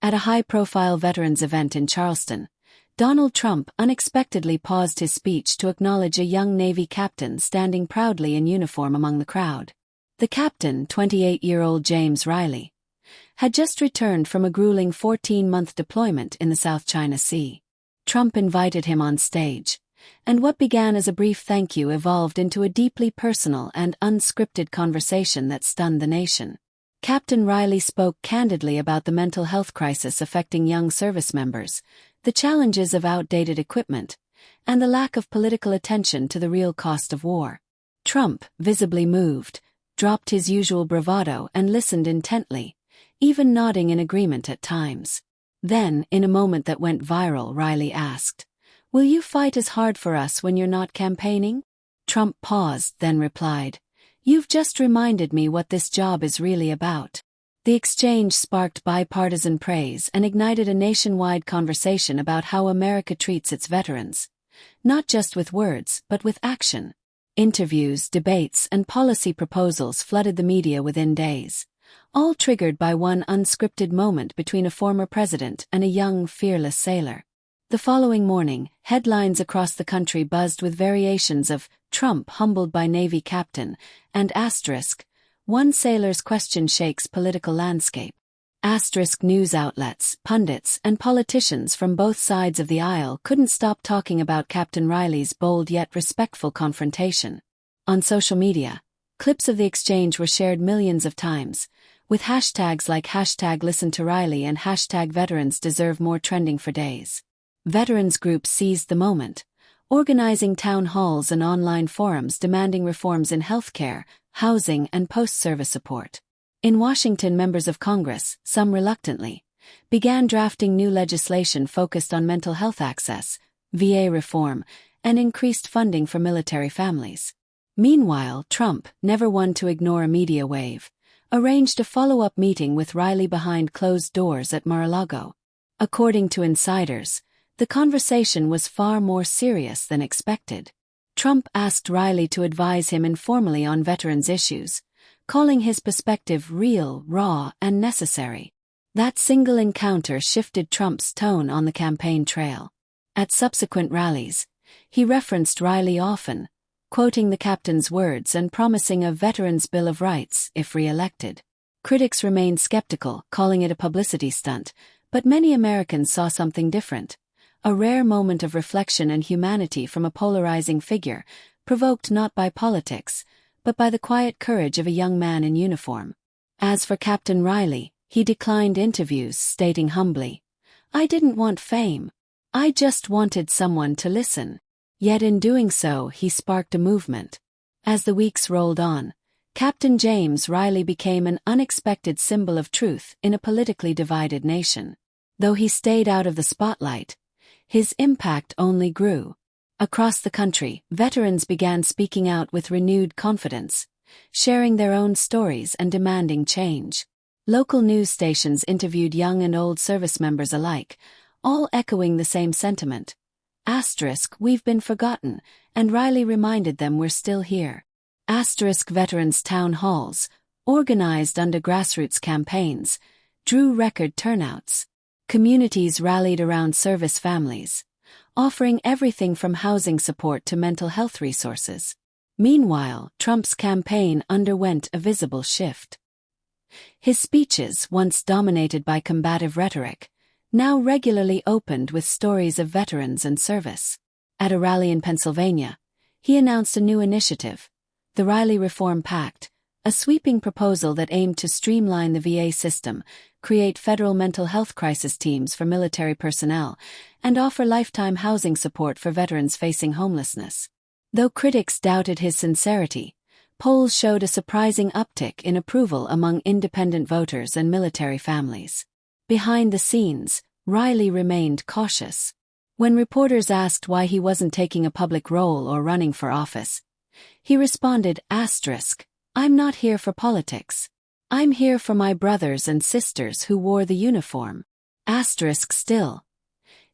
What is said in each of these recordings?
At a high-profile veterans event in Charleston, Donald Trump unexpectedly paused his speech to acknowledge a young Navy captain standing proudly in uniform among the crowd. The captain, 28-year-old James Riley, had just returned from a grueling 14-month deployment in the South China Sea. Trump invited him on stage, and what began as a brief thank you evolved into a deeply personal and unscripted conversation that stunned the nation. Captain Riley spoke candidly about the mental health crisis affecting young service members, the challenges of outdated equipment, and the lack of political attention to the real cost of war. Trump, visibly moved, dropped his usual bravado and listened intently, even nodding in agreement at times. Then, in a moment that went viral, Riley asked, "Will you fight as hard for us when you're not campaigning?" Trump paused, then replied, "You've just reminded me what this job is really about." The exchange sparked bipartisan praise and ignited a nationwide conversation about how America treats its veterans, not just with words but with action. Interviews, debates, and policy proposals flooded the media within days, all triggered by one unscripted moment between a former president and a young, fearless sailor. The following morning, headlines across the country buzzed with variations of "Trump humbled by Navy captain" and "one sailor's question shakes political landscape." News outlets, pundits, and politicians from both sides of the aisle couldn't stop talking about Captain Riley's bold yet respectful confrontation. On social media, clips of the exchange were shared millions of times, with hashtags like #ListenToRiley and #VeteransDeserveMore trending for days. Veterans groups seized the moment, organizing town halls and online forums demanding reforms in healthcare, housing, and post-service support. In Washington, members of Congress, some reluctantly, began drafting new legislation focused on mental health access, VA reform, and increased funding for military families. Meanwhile, Trump, never one to ignore a media wave, arranged a follow-up meeting with Riley behind closed doors at Mar-a-Lago. According to insiders, the conversation was far more serious than expected. Trump asked Riley to advise him informally on veterans' issues, calling his perspective real, raw, and necessary. That single encounter shifted Trump's tone on the campaign trail. At subsequent rallies, he referenced Riley often, quoting the captain's words and promising a Veterans' Bill of Rights if re-elected. Critics remained skeptical, calling it a publicity stunt, but many Americans saw something different. A rare moment of reflection and humanity from a polarizing figure, provoked not by politics, but by the quiet courage of a young man in uniform. As for Captain Riley, he declined interviews, stating humbly, "I didn't want fame. I just wanted someone to listen." Yet in doing so, he sparked a movement. As the weeks rolled on, Captain James Riley became an unexpected symbol of truth in a politically divided nation. Though he stayed out of the spotlight, his impact only grew. Across the country, veterans began speaking out with renewed confidence, sharing their own stories and demanding change. Local news stations interviewed young and old service members alike, all echoing the same sentiment. "We've been forgotten," and Riley reminded them we're still here. Veterans town halls, organized under grassroots campaigns, drew record turnouts. Communities rallied around service families, offering everything from housing support to mental health resources. Meanwhile, Trump's campaign underwent a visible shift. His speeches, once dominated by combative rhetoric, now regularly opened with stories of veterans and service. At a rally in Pennsylvania, he announced a new initiative, the Riley Reform Pact, a sweeping proposal that aimed to streamline the VA system, create federal mental health crisis teams for military personnel, and offer lifetime housing support for veterans facing homelessness. Though critics doubted his sincerity, polls showed a surprising uptick in approval among independent voters and military families. Behind the scenes, Riley remained cautious. When reporters asked why he wasn't taking a public role or running for office, he responded, "I'm not here for politics. I'm here for my brothers and sisters who wore the uniform." Still,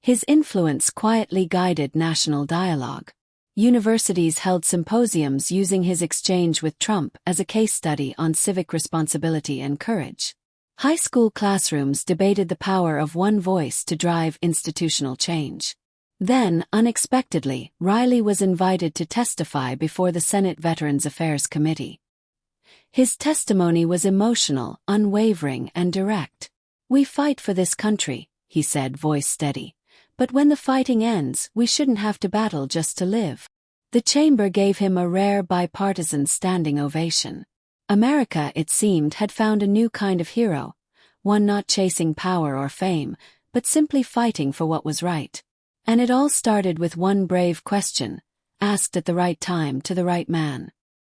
his influence quietly guided national dialogue. Universities held symposiums using his exchange with Trump as a case study on civic responsibility and courage. High school classrooms debated the power of one voice to drive institutional change. Then, unexpectedly, Riley was invited to testify before the Senate Veterans Affairs Committee. His testimony was emotional, unwavering, and direct. "We fight for this country," he said, voice steady. "But when the fighting ends, we shouldn't have to battle just to live." The chamber gave him a rare bipartisan standing ovation. America, it seemed, had found a new kind of hero, one not chasing power or fame, but simply fighting for what was right. And it all started with one brave question, asked at the right time to the right man.